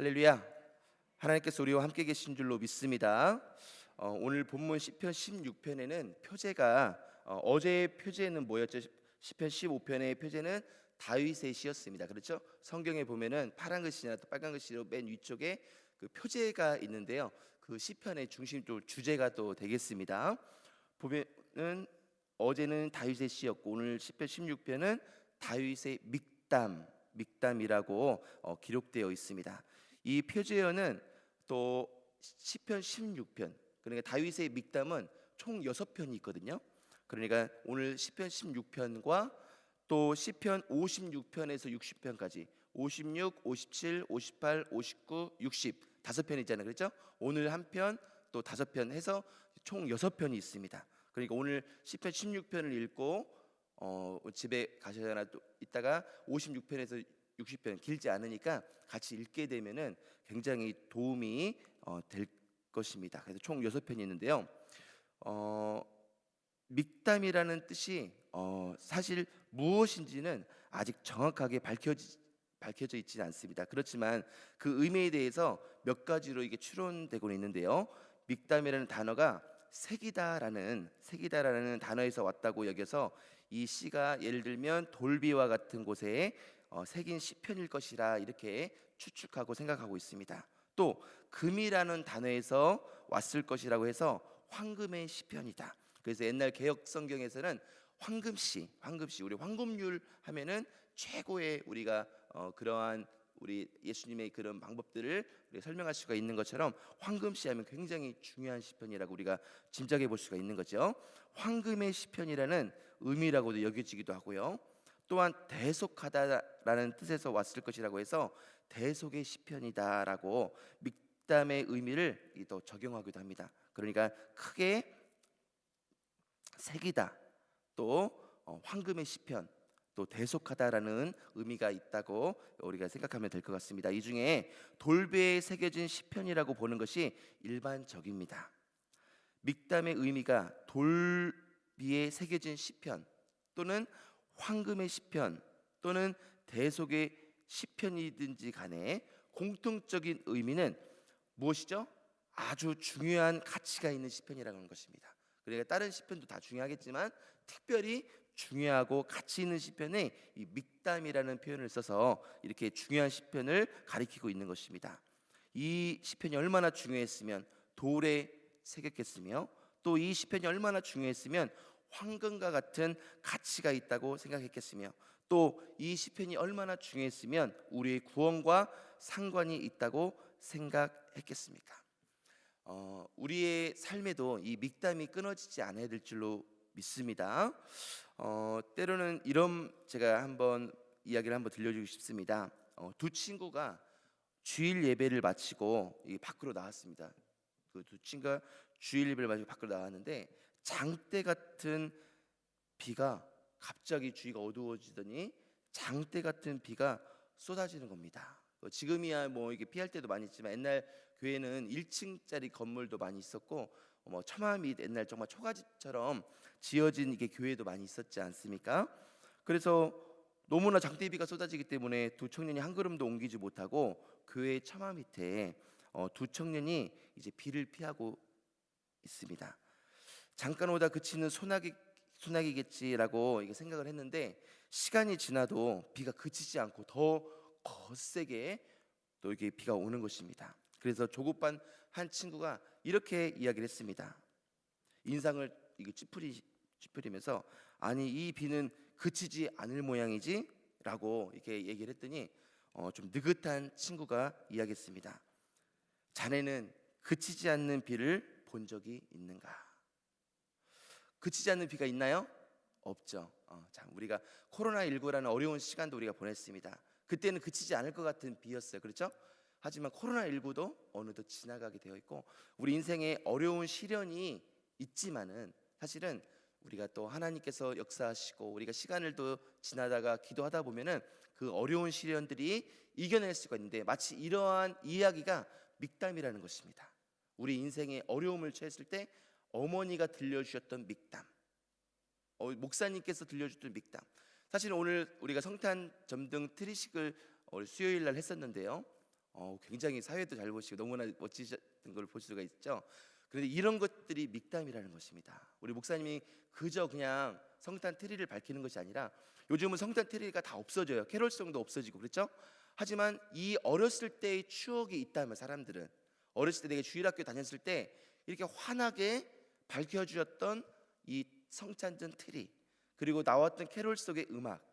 할렐루야. 하나님께서 우리와 함께 계신 줄로 믿습니다. 오늘 본문 시편 16편에는 표제가 어제의 표제는 뭐였죠? 시편 15편의 표제는 다윗의 시였습니다. 그렇죠? 성경에 보면은 파란 글씨나 또 빨간 글씨로 맨 위쪽에 그 표제가 있는데요. 그 시편의 중심 또 주제가 또 되겠습니다. 보면은 어제는 다윗의 시였고 오늘 시편 16편은 다윗의 믹담이라고 기록되어 있습니다. 이 표제어는 또 시편 16편, 그러니까 다윗의 믹담은 총 6편이 있거든요. 그러니까 오늘 시편 16편과 또 시편 56편에서 60편까지 56, 57, 58, 59, 60 다섯 편 있잖아요. 그렇죠? 오늘 한 편, 또 5편 해서 총 6편이 있습니다. 그러니까 오늘 시편 16편을 읽고 집에 가셔야 또 이따가 56편에서 60편 길지 않으니까 같이 읽게 되면은 굉장히 도움이 될 것입니다. 그래서 총 6편이 있는데요. 믹담이라는 뜻이 사실 무엇인지는 아직 정확하게 밝혀져 있지는 않습니다. 그렇지만 그 의미에 대해서 몇 가지로 이게 추론되고 있는데요. 믹담이라는 단어가 색이다라는 단어에서 왔다고 여겨서 이 시가 예를 들면 돌비와 같은 곳에 새긴 시편일 것이라 이렇게 추측하고 생각하고 있습니다. 또 금이라는 단어에서 왔을 것이라고 해서 황금의 시편이다. 그래서 옛날 개역 성경에서는 황금시 우리 황금률 하면은 최고의 우리가 그러한 우리 예수님의 그런 방법들을 우리가 설명할 수가 있는 것처럼 황금시 하면 굉장히 중요한 시편이라고 우리가 짐작해 볼 수가 있는 거죠. 황금의 시편이라는 의미라고도 여겨지기도 하고요. 또한 대속하다라는 뜻에서 왔을 것이라고 해서 대속의 시편이다라고 믹담의 의미를 또 적용하기도 합니다. 그러니까 크게 색이다, 또 황금의 시편, 또 대속하다라는 의미가 있다고 우리가 생각하면 될 것 같습니다. 이 중에 돌배에 새겨진 시편이라고 보는 것이 일반적입니다. 믹담의 의미가 돌비에 새겨진 시편 또는 황금의 시편 또는 대속의 시편이든지 간에 공통적인 의미는 무엇이죠? 아주 중요한 가치가 있는 시편이라는 것입니다. 그러니까 다른 시편도 다 중요하겠지만 특별히 중요하고 가치 있는 시편에 이 믹담이라는 표현을 써서 이렇게 중요한 시편을 가리키고 있는 것입니다. 이 시편이 얼마나 중요했으면 돌에 새겼겠으며 또 이 시편이 얼마나 중요했으면 황금과 같은 가치가 있다고 생각했겠으며 또 이 시편이 얼마나 중요했으면 우리의 구원과 상관이 있다고 생각했겠습니까? 우리의 삶에도 이 믹담이 끊어지지 않아야 될 줄로 믿습니다. 때로는 이런 제가 한번 이야기를 한번 들려주고 싶습니다. 두 친구가 주일 예배를 마치고 밖으로 나왔습니다. 그 두 친구가 주일 예배를 마치고 밖으로 나왔는데 장대 같은 비가 갑자기 주위가 어두워지더니 장대 같은 비가 쏟아지는 겁니다. 지금이야 뭐 이게 피할 때도 많이 있지만 옛날 교회는 1층짜리 건물도 많이 있었고 뭐 처마 및 옛날 정말 초가집처럼 지어진 이게 교회도 많이 있었지 않습니까? 그래서 너무나 장대비가 쏟아지기 때문에 두 청년이 한 걸음도 옮기지 못하고 교회 처마 밑에 두 청년이 이제 비를 피하고 있습니다. 잠깐 오다 그치는 소나기겠지라고 생각을 했는데 시간이 지나도 비가 그치지 않고 더 거세게 또 이게 비가 오는 것입니다. 그래서 조급한 한 친구가 이렇게 이야기를 했습니다. 인상을 찌푸리면서 아니 이 비는 그치지 않을 모양이지라고 이렇게 얘기를 했더니 좀 느긋한 친구가 이야기했습니다. 자네는 그치지 않는 비를 본 적이 있는가? 그치지 않는 비가 있나요? 없죠. 우리가 코로나19라는 어려운 시간도 우리가 보냈습니다. 그때는 그치지 않을 것 같은 비였어요. 그렇죠? 하지만 코로나19도 어느덧 지나가게 되어 있고 우리 인생에 어려운 시련이 있지만은 사실은 우리가 또 하나님께서 역사하시고 우리가 시간을 또 지나다가 기도하다 보면은 그 어려운 시련들이 이겨낼 수가 있는데 마치 이러한 이야기가 믹담이라는 것입니다. 우리 인생에 어려움을 처했을 때 어머니가 들려주셨던 믹담, 목사님께서 들려주셨던 믹담. 사실 오늘 우리가 성탄 점등 트리식을 수요일 날 했었는데요. 굉장히 사회도 잘 보시고 너무나 멋지셨던 걸 볼 수가 있죠. 그런데 이런 것들이 믹담이라는 것입니다. 우리 목사님이 그저 그냥 성탄 트리를 밝히는 것이 아니라, 요즘은 성탄 트리가 다 없어져요. 캐롤송도 없어지고 그렇죠. 하지만 이 어렸을 때의 추억이 있다면, 사람들은 어렸을 때 내가 주일학교 다녔을 때 이렇게 환하게 밝혀주었던 이 성탄절 트리, 그리고 나왔던 캐롤 속의 음악,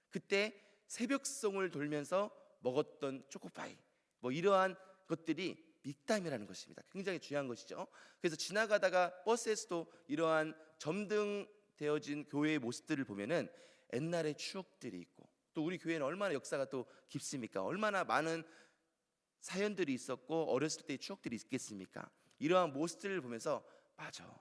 그때 새벽송을 돌면서 먹었던 초코파이, 뭐 이러한 것들이 믹담이라는 것입니다. 굉장히 중요한 것이죠. 그래서 지나가다가 버스에서도 이러한 점등되어진 교회의 모습들을 보면은 옛날의 추억들이 있고, 또 우리 교회는 얼마나 역사가 또 깊습니까? 얼마나 많은 사연들이 있었고 어렸을 때의 추억들이 있겠습니까? 이러한 모습들을 보면서, 맞아,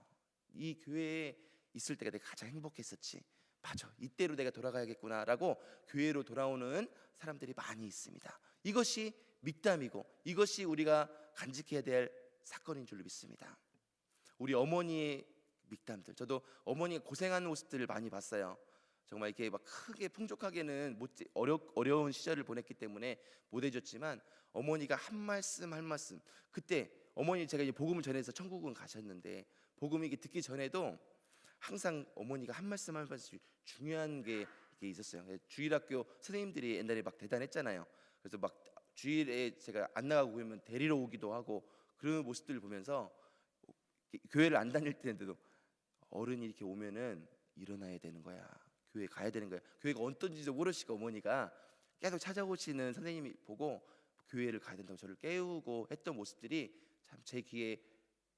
이 교회에 있을 때가 내가 가장 행복했었지, 맞아, 이때로 내가 돌아가야겠구나라고 교회로 돌아오는 사람들이 많이 있습니다. 이것이 믹담이고, 이것이 우리가 간직해야 될 사건인 줄로 믿습니다. 우리 어머니의 믹담들, 저도 어머니가 고생하는 모습들을 많이 봤어요. 정말 이렇게 막 크게 풍족하게는 어려운 시절을 보냈기 때문에 못 해줬지만, 어머니가 한 말씀 한 말씀, 그때 어머니, 제가 이제 복음을 전해서 천국은 가셨는데, 복음을 듣기 전에도 항상 어머니가 한 말씀 한 말씀 중요한 게 있었어요. 주일학교 선생님들이 옛날에 막 대단했잖아요. 그래서 막 주일에 제가 안 나가고 그러면 데리러 오기도 하고, 그런 모습들을 보면서 교회를 안 다닐 때인데도 어른이 이렇게 오면은 일어나야 되는 거야, 교회 가야 되는 거야. 교회가 어떤지도 모르시고 어머니가 계속 찾아오시는 선생님이 보고 교회를 가야 된다고 저를 깨우고 했던 모습들이 참 제 귀에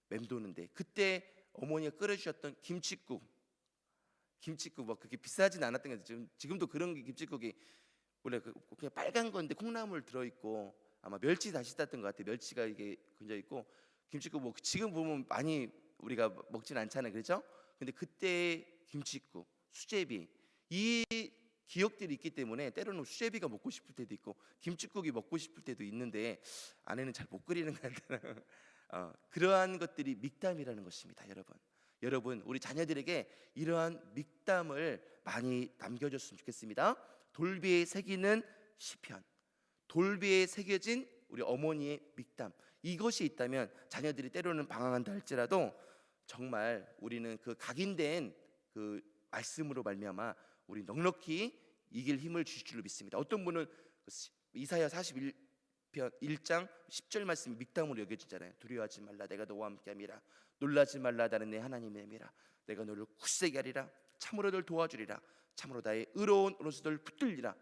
맴도는데, 그때 어머니가 끓여주셨던 김칫국 뭐 그렇게 비싸진 않았던 게, 지금도 그런 김칫국이 원래 그냥 빨간 건데 콩나물 들어있고, 아마 멸치 다시 땄던 것 같아요. 멸치가 이게 건져 있고, 김칫국 뭐 지금 보면 많이 우리가 먹진 않잖아요, 그렇죠? 근데 그때 김칫국, 수제비, 이 기억들이 있기 때문에 때로는 수제비가 먹고 싶을 때도 있고 김칫국이 먹고 싶을 때도 있는데 아내는 잘 못 끓이는 것 같아요. 그러한 것들이 믹담이라는 것입니다. 여러분 우리 자녀들에게 이러한 믹담을 많이 남겨줬으면 좋겠습니다. 돌비에 새기는 시편, 돌비에 새겨진 우리 어머니의 믹담, 이것이 있다면 자녀들이 때로는 방황한다 할지라도 정말 우리는 그 각인된 그 말씀으로 말미암아 우리 넉넉히 이길 힘을 주실 줄로 믿습니다. 어떤 분은 이사야 41편 1장 10절 말씀이 믹담으로 여겨지잖아요. 두려워하지 말라, 내가 너와 함께함이라. 놀라지 말라, 나는 내 하나님의 힘이라. 내가 너를 굳세게 하리라. 참으로 너를 도와주리라. 참으로 나의 의로운 오른손을 붙들리라.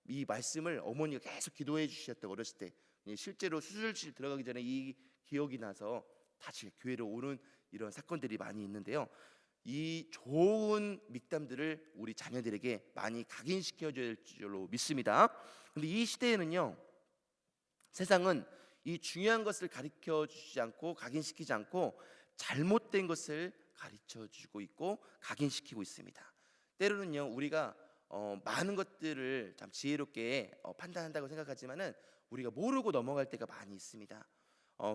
이 말씀을 어머니가 계속 기도해 주셨던 어렸을 때, 실제로 수술실 들어가기 전에 이 기억이 나서 다시 교회로 오는 이런 사건들이 많이 있는데요. 이 좋은 믹담들을 우리 자녀들에게 많이 각인시켜 줄 줄로 믿습니다. 근데 이 시대에는요, 세상은 이 중요한 것을 가르쳐 주지 않고 각인시키지 않고 잘못된 것을 가르쳐 주고 있고 각인시키고 있습니다. 때로는요, 우리가 많은 것들을 참 지혜롭게 판단한다고 생각하지만은 우리가 모르고 넘어갈 때가 많이 있습니다.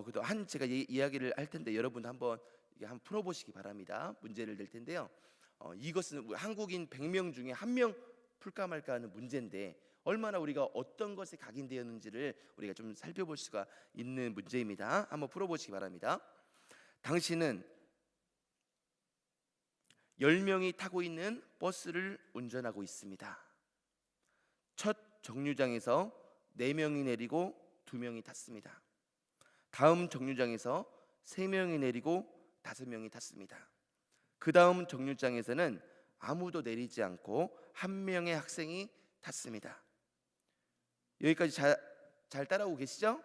그래도 제가 이야기를 할 텐데 여러분 한번 풀어보시기 바랍니다. 문제를 낼 텐데요. 이것은 한국인 100명 중에 1명 풀까 말까 하는 문제인데, 얼마나 우리가 어떤 것에 각인되었는지를 우리가 좀 살펴볼 수가 있는 문제입니다. 한번 풀어보시기 바랍니다. 당신은 10명이 타고 있는 버스를 운전하고 있습니다. 첫 정류장에서 4명이 내리고 2명이 탔습니다. 다음 정류장에서 3명이 내리고 5명이 탔습니다. 그 다음 정류장에서는 아무도 내리지 않고 1명의 학생이 탔습니다. 여기까지 잘 따라오고 계시죠?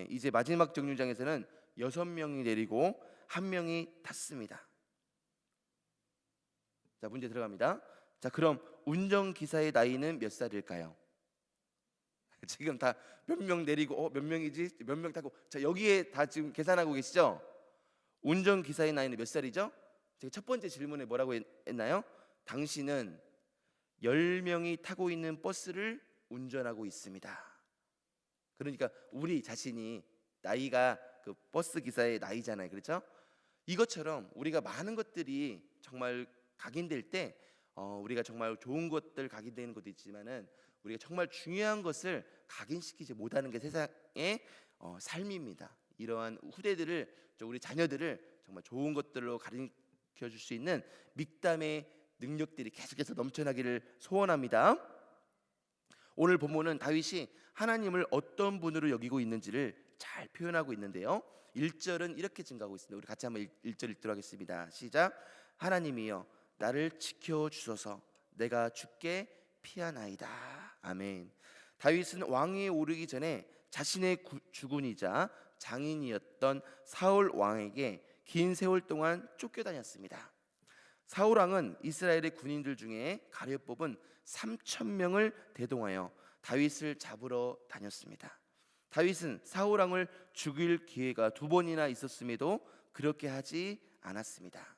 이제 마지막 정류장에서는 6명이 내리고 1명이 탔습니다. 자, 문제 들어갑니다. 자, 그럼 운전기사의 나이는 몇 살일까요? 지금 다 몇 명 내리고 몇 명이지? 몇 명 타고, 자, 여기에 다 지금 계산하고 계시죠? 운전기사의 나이는 몇 살이죠? 제가 첫 번째 질문에 뭐라고 했나요? 당신은 10명이 타고 있는 버스를 운전하고 있습니다. 그러니까 우리 자신이 나이가 그 버스 기사의 나이잖아요, 그렇죠? 이것처럼 우리가 많은 것들이 정말 각인될 때 우리가 정말 좋은 것들 각인되는 것도 있지만은 우리가 정말 중요한 것을 각인시키지 못하는 게 세상의 삶입니다. 이러한 후대들을, 우리 자녀들을 정말 좋은 것들로 가르쳐 줄 수 있는 믹담의 능력들이 계속해서 넘쳐나기를 소원합니다. 오늘 본문은 다윗이 하나님을 어떤 분으로 여기고 있는지를 잘 표현하고 있는데요. 1절은 이렇게 증가하고 있습니다. 우리 같이 한번 1절 읽도록 하겠습니다. 시작. 하나님이여 나를 지켜주소서, 내가 죽게 피하나이다. 아멘. 다윗은 왕위에 오르기 전에 자신의 주군이자 장인이었던 사울 왕에게 긴 세월 동안 쫓겨다녔습니다. 사울 왕은 이스라엘의 군인들 중에 가려 뽑은 3,000명을 대동하여 다윗을 잡으러 다녔습니다. 다윗은 사울 왕을 죽일 기회가 2번이나 있었음에도 그렇게 하지 않았습니다.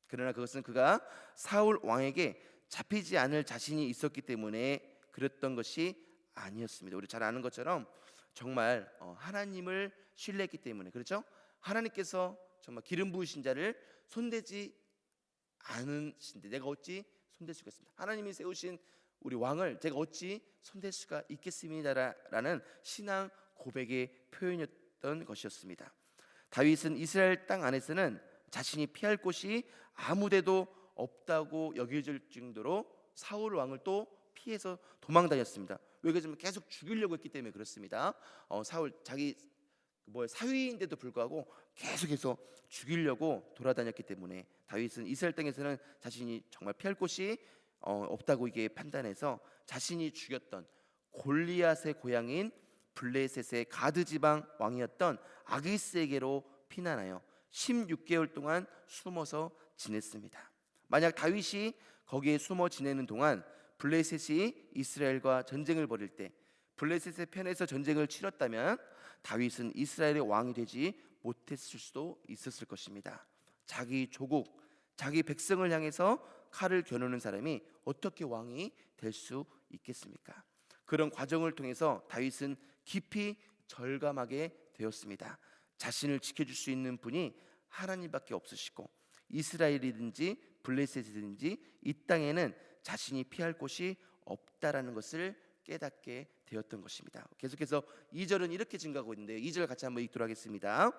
그러나 그것은 그가 사울 왕에게 잡히지 않을 자신이 있었기 때문에 그랬던 것이 아니었습니다. 우리 잘 아는 것처럼 정말 하나님을 신뢰했기 때문에, 그렇죠? 하나님께서 정말 기름 부으신 자를 손대지 않으신데 내가 어찌 손댈 수가 있습니다. 하나님이 세우신 우리 왕을 제가 어찌 손댈 수가 있겠습니다라는 신앙 고백의 표현이었던 것이었습니다. 다윗은 이스라엘 땅 안에서는 자신이 피할 곳이 아무데도 없다고 여겨질 정도로 사울 왕을 또 피해서 도망다녔습니다. 왜 그러냐면 계속 죽이려고 했기 때문에 그렇습니다. 사울 자기 사위인데도 불구하고 계속해서 죽이려고 돌아다녔기 때문에 다윗은 이스라엘 땅에서는 자신이 정말 피할 곳이 없다고 이게 판단해서 자신이 죽였던 골리앗의 고향인 블레셋의 가드 지방 왕이었던 아기스에게로 피난하여 16개월 동안 숨어서 지냈습니다. 만약 다윗이 거기에 숨어 지내는 동안 블레셋이 이스라엘과 전쟁을 벌일 때 블레셋의 편에서 전쟁을 치렀다면 다윗은 이스라엘의 왕이 되지 못했을 수도 있었을 것입니다. 자기 조국, 자기 백성을 향해서 칼을 겨누는 사람이 어떻게 왕이 될 수 있겠습니까? 그런 과정을 통해서 다윗은 깊이 절감하게 되었습니다. 자신을 지켜줄 수 있는 분이 하나님밖에 없으시고 이스라엘이든지 블레셋이든지 이 땅에는 자신이 피할 곳이 없다라는 것을 깨닫게 되었던 것입니다. 계속해서 2절은 이렇게 증가하고 있는데 2절 같이 한번 읽도록 하겠습니다.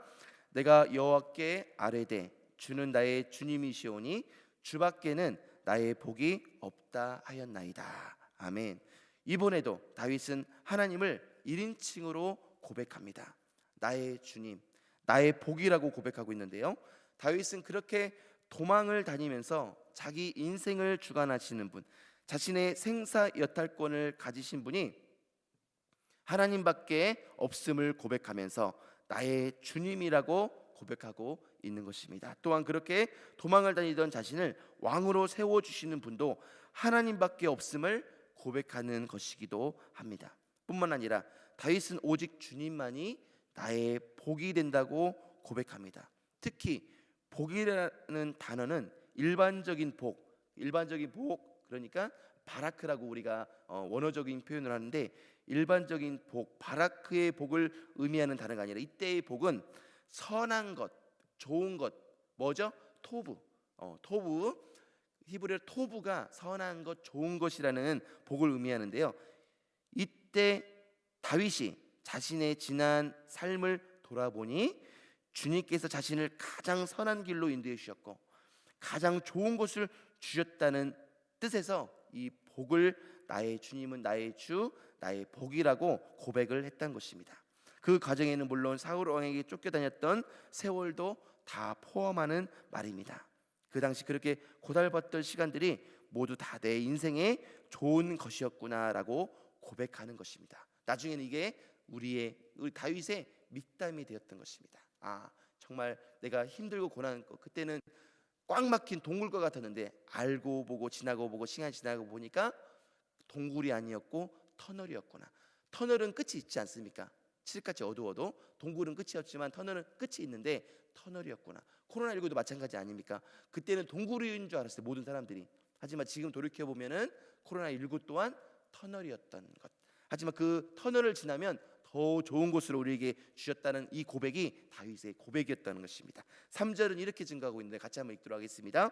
내가 여호와께 아뢰되 주는 나의 주님이시오니 주밖에는 나의 복이 없다 하였나이다. 아멘. 이번에도 다윗은 하나님을 1인칭으로 고백합니다. 나의 주님, 나의 복이라고 고백하고 있는데요. 다윗은 그렇게 도망을 다니면서 자기 인생을 주관하시는 분, 자신의 생사 여탈권을 가지신 분이 하나님밖에 없음을 고백하면서 나의 주님이라고 고백하고 있는 것입니다. 또한 그렇게 도망을 다니던 자신을 왕으로 세워주시는 분도 하나님밖에 없음을 고백하는 것이기도 합니다. 뿐만 아니라 다윗은 오직 주님만이 나의 복이 된다고 고백합니다. 특히 복이라는 단어는 일반적인 복 그러니까 바라크라고 우리가 원어적인 표현을 하는데 일반적인 복, 바라크의 복을 의미하는 단어가 아니라 이때의 복은 선한 것, 좋은 것, 뭐죠? 토부. 히브리어 토부가 선한 것, 좋은 것이라는 복을 의미하는데요. 이때 다윗이 자신의 지난 삶을 돌아보니 주님께서 자신을 가장 선한 길로 인도해 주셨고 가장 좋은 것을 주셨다는 뜻에서 이 복을 나의 주님은 나의 주, 나의 복이라고 고백을 했던 것입니다. 그 과정에는 물론 사울 왕에게 쫓겨다녔던 세월도 다 포함하는 말입니다. 그 당시 그렇게 고달팠던 시간들이 모두 다 내 인생에 좋은 것이었구나라고 고백하는 것입니다. 나중에는 이게 우리 다윗의 믹담이 되었던 것입니다. 정말 내가 힘들고 고난한 거 그때는 꽉 막힌 동굴과 같았는데 알고 보고 지나고 보고 시간이 지나고 보니까 동굴이 아니었고 터널이었구나. 터널은 끝이 있지 않습니까? 칠흑같이 어두워도 동굴은 끝이 없지만 터널은 끝이 있는데 터널이었구나. 코로나19도 마찬가지 아닙니까? 그때는 동굴인 줄 알았어요, 모든 사람들이. 하지만 지금 돌이켜보면은 코로나19 또한 터널이었던 것. 하지만 그 터널을 지나면 더 좋은 곳으로 우리에게 주셨다는 이 고백이 다윗의 고백이었다는 것입니다. 3절은 이렇게 증가하고 있는데 같이 한번 읽도록 하겠습니다.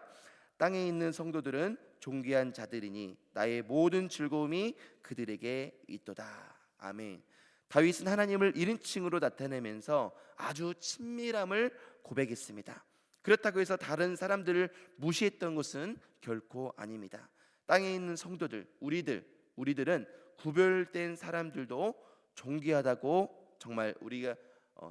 땅에 있는 성도들은 존귀한 자들이니 나의 모든 즐거움이 그들에게 있도다. 아멘. 다윗은 하나님을 1인칭으로 나타내면서 아주 친밀함을 고백했습니다. 그렇다고 해서 다른 사람들을 무시했던 것은 결코 아닙니다. 땅에 있는 성도들, 우리들은 구별된 사람들도 존귀하다고, 정말 우리가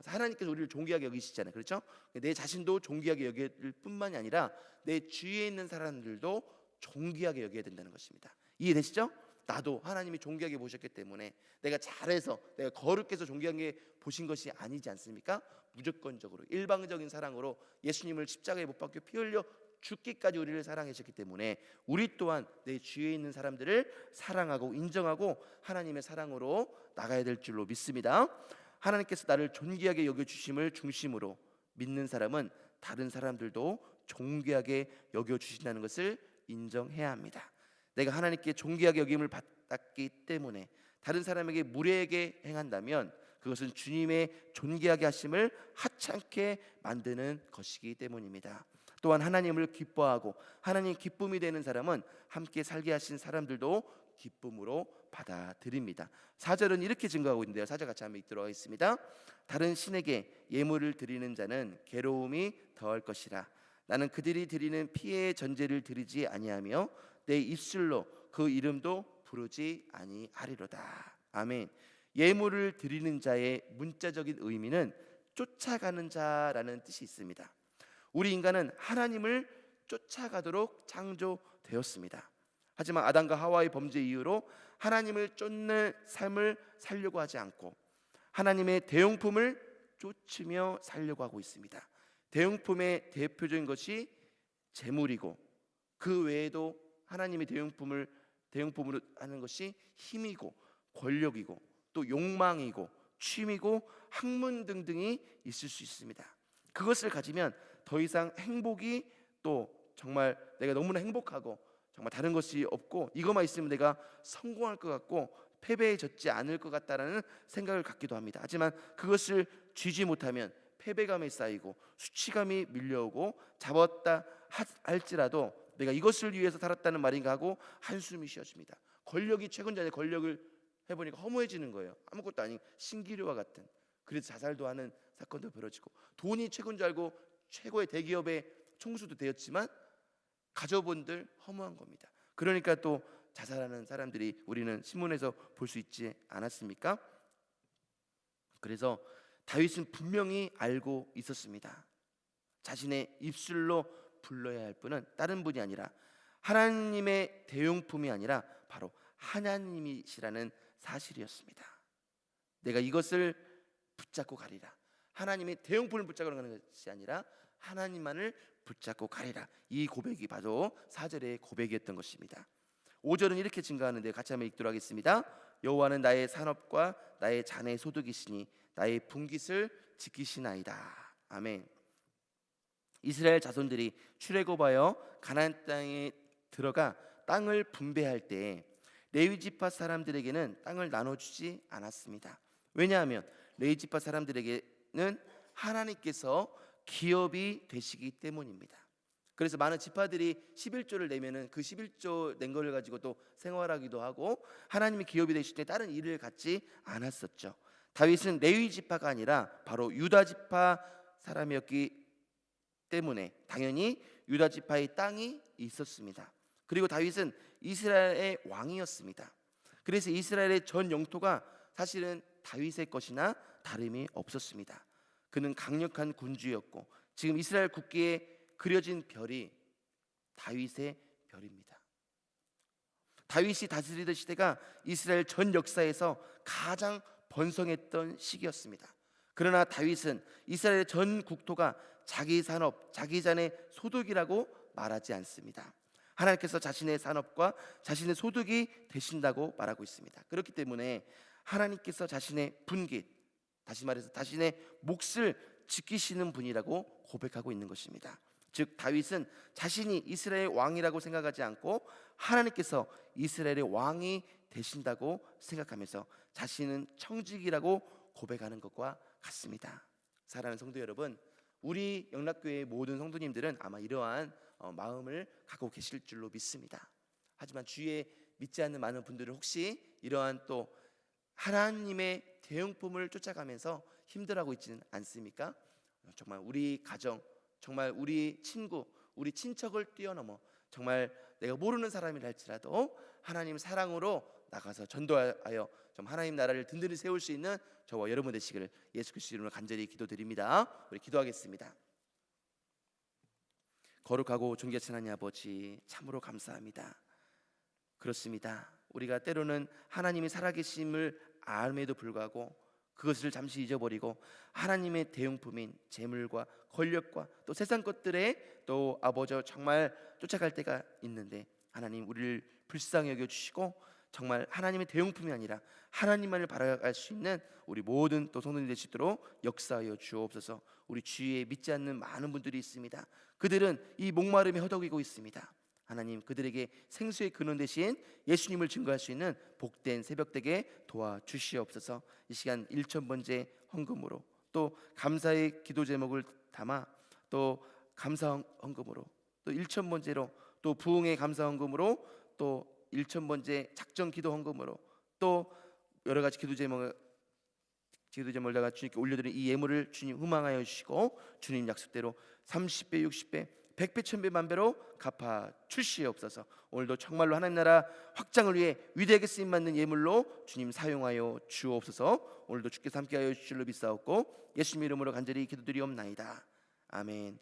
하나님께서 우리를 존귀하게 여기시잖아요. 그렇죠? 내 자신도 존귀하게 여길 뿐만이 아니라 내 주위에 있는 사람들도 존귀하게 여겨야 된다는 것입니다. 이해되시죠? 나도 하나님이 존귀하게 보셨기 때문에 내가 잘해서, 내가 거룩해서 존귀하게 보신 것이 아니지 않습니까? 무조건적으로 일방적인 사랑으로 예수님을 십자가에 못 박혀 피 흘려 죽기까지 우리를 사랑하셨기 때문에 우리 또한 내 주위에 있는 사람들을 사랑하고 인정하고 하나님의 사랑으로 나가야 될 줄로 믿습니다. 하나님께서 나를 존귀하게 여겨주심을 중심으로 믿는 사람은 다른 사람들도 존귀하게 여겨주신다는 것을 인정해야 합니다. 내가 하나님께 존귀하게 여김을 받았기 때문에 다른 사람에게 무례하게 행한다면 그것은 주님의 존귀하게 하심을 하찮게 만드는 것이기 때문입니다. 또한 하나님을 기뻐하고 하나님 기쁨이 되는 사람은 함께 살게 하신 사람들도 기쁨으로 받아들입니다. 4절은 이렇게 증거하고 있는데요. 4절 같이 한번 읽도록 하겠습니다. 다른 신에게 예물을 드리는 자는 괴로움이 더할 것이라. 나는 그들이 드리는 피의 전제를 드리지 아니하며 내 입술로 그 이름도 부르지 아니하리로다. 아멘. 예물을 드리는 자의 문자적인 의미는 쫓아가는 자라는 뜻이 있습니다. 우리 인간은 하나님을 쫓아가도록 창조되었습니다. 하지만 아담과 하와의 범죄 이후로 하나님을 쫓는 삶을 살려고 하지 않고 하나님의 대용품을 쫓으며 살려고 하고 있습니다. 대용품의 대표적인 것이 재물이고 그 외에도 하나님의 대용품으로 하는 것이 힘이고 권력이고 또 욕망이고 취미고 학문 등등이 있을 수 있습니다. 그것을 가지면 더 이상 행복이, 또 정말 내가 너무나 행복하고 정말 다른 것이 없고 이것만 있으면 내가 성공할 것 같고 패배에 젖지 않을 것 같다라는 생각을 갖기도 합니다. 하지만 그것을 쥐지 못하면 패배감이 쌓이고 수치감이 밀려오고 잡았다 할지라도 내가 이것을 위해서 살았다는 말인가 하고 한숨이 쉬어집니다. 권력이 최고인지 권력을 해보니까 허무해지는 거예요. 아무것도 아닌 신기류와 같은. 그래서 자살도 하는 사건도 벌어지고, 돈이 최고인 줄 알고 최고의 대기업의 총수도 되었지만 가져본들 허무한 겁니다. 그러니까 또 자살하는 사람들이 우리는 신문에서 볼 수 있지 않았습니까? 그래서 다윗은 분명히 알고 있었습니다. 자신의 입술로 불러야 할 분은 다른 분이 아니라 하나님의 대용품이 아니라 바로 하나님이시라는 사실이었습니다. 내가 이것을 붙잡고 가리라. 하나님의 대용품을 붙잡고 가는 것이 아니라 하나님만을 붙잡고 가리라. 이 고백이 바로 4절의 고백이었던 것입니다. 5절은 이렇게 증가하는데 같이 한번 읽도록 하겠습니다. 여호와는 나의 산업과 나의 잔의 소득이시니 나의 분깃을 지키시나이다. 아멘. 이스라엘 자손들이 출애굽하여 가나안 땅에 들어가 땅을 분배할 때 레위 지파 사람들에게는 땅을 나눠주지 않았습니다. 왜냐하면 레위 지파 사람들에게는 하나님께서 기업이 되시기 때문입니다. 그래서 많은 지파들이 11조를 내면은 그 11조 낸 걸 가지고 또 생활하기도 하고 하나님이 기업이 되실 때 다른 일을 갖지 않았었죠. 다윗은 레위 지파가 아니라 바로 유다 지파 사람이었기 때문에 당연히 유다 지파의 땅이 있었습니다. 그리고 다윗은 이스라엘의 왕이었습니다. 그래서 이스라엘의 전 영토가 사실은 다윗의 것이나 다름이 없었습니다. 그는 강력한 군주였고 지금 이스라엘 국기에 그려진 별이 다윗의 별입니다. 다윗이 다스리던 시대가 이스라엘 전 역사에서 가장 번성했던 시기였습니다. 그러나 다윗은 이스라엘 전 국토가 자기 산업, 자기 잔의 소득이라고 말하지 않습니다. 하나님께서 자신의 산업과 자신의 소득이 되신다고 말하고 있습니다. 그렇기 때문에 하나님께서 자신의 분깃, 다시 말해서 자신의 몫을 지키시는 분이라고 고백하고 있는 것입니다. 즉 다윗은 자신이 이스라엘의 왕이라고 생각하지 않고 하나님께서 이스라엘의 왕이 되신다고 생각하면서 자신은 청직이라고 고백하는 것과 같습니다. 사랑하는 성도 여러분, 우리 영락교회의 모든 성도님들은 아마 이러한 마음을 갖고 계실 줄로 믿습니다. 하지만 주위에 믿지 않는 많은 분들은 혹시 이러한 또 하나님의 대용품을 쫓아가면서 힘들어하고 있지는 않습니까? 정말 우리 가정, 정말 우리 친구, 우리 친척을 뛰어넘어 정말 내가 모르는 사람이라 할지라도 하나님 사랑으로 나가서 전도하여 좀 하나님 나라를 든든히 세울 수 있는 저와 여러분 되시기를 예수 그리스도 이름으로 간절히 기도드립니다. 우리 기도하겠습니다. 거룩하고 존귀하신 하나님 아버지, 참으로 감사합니다. 그렇습니다. 우리가 때로는 하나님이 살아계심을 알음에도 불구하고 그것을 잠시 잊어버리고 하나님의 대용품인 재물과 권력과 또 세상 것들에 또 아버지 정말 쫓아갈 때가 있는데, 하나님 우리를 불쌍히 여겨주시고 정말 하나님의 대용품이 아니라 하나님만을 바라갈 수 있는 우리 모든 또 성도님 되시도록 역사하여 주옵소서. 우리 주위에 믿지 않는 많은 분들이 있습니다. 그들은 이 목마름에 허덕이고 있습니다. 하나님 그들에게 생수의 근원 되신 예수님을 증거할 수 있는 복된 새벽 되게 도와주시옵소서. 이 시간 1,000번째 헌금으로 또 감사의 기도 제목을 담아 또 감사 헌금으로 또 1,000번째로 또 부흥의 감사 헌금으로 또 1,000번째 작정 기도 헌금으로 또 여러 가지 기도 제목을 다가 주님께 올려드린 이 예물을 주님 흠망하여 주시고 주님 약속대로 30배 60배 100배 1000배 만배로 갚아 주시옵소서. 오늘도 정말로 하나님 나라 확장을 위해 위대하게 쓰임받는 예물로 주님 사용하여 주옵소서. 오늘도 주께서 함께하여 주실 줄로 믿사옵고 예수님 이름으로 간절히 기도드리옵나이다. 아멘.